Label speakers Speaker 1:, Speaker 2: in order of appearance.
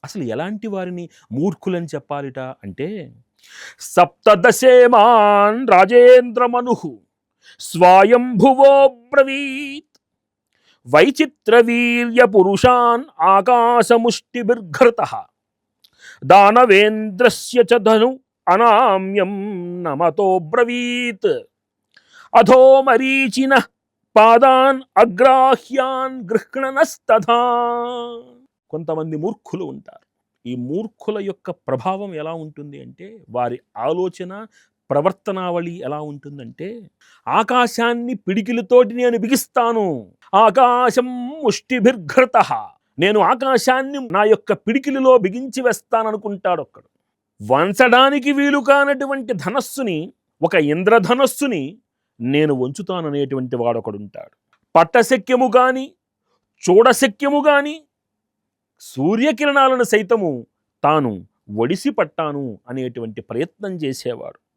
Speaker 1: అసలు ఎలాంటి వారిని మూర్ఖులని చెప్పాలిట అంటే, సప్తదశేమాన్ రాజేంద్రమనుః స్వయంభువో బ్రవీత్ వైచిత్రవీర్య పురుషాన్ ఆకాశముష్టిభిర్ఘృతః దానవేంద్రస్య చ ధను అనామ్యం నమతో బ్రవీత్ అధో మరీచిన పాదాన్ అగ్రాహ్యాన్ గృహ్ణనస్తథా. కొంతమంది మూర్ఖులు ఉంటారు. ఈ మూర్ఖుల యొక్క ప్రభావం ఎలా ఉంటుంది అంటే, వారి ఆలోచన ప్రవర్తనావళి ఎలా ఉంటుందంటే, ఆకాశాన్ని పిడికిలతోటి నేను బిగిస్తాను, ఆకాశం ముష్టిభిర్ఘృతః, నేను ఆకాశాన్ని నా యొక్క పిడికిలిలో బిగించి వేస్తాననుకుంటాడు ఒక్కడు. వంచడానికి వీలు కానటువంటి ధనస్సుని, ఒక ఇంద్రధనస్సుని నేను వంచుతాననేటువంటి వాడొకడుంటాడు. పట్టశక్యము గాని చూడశక్యము గాని సూర్యకిరణాలను సైతము తాను ఒడిసి పట్టాను అనేటువంటి ప్రయత్నం చేసేవాడు.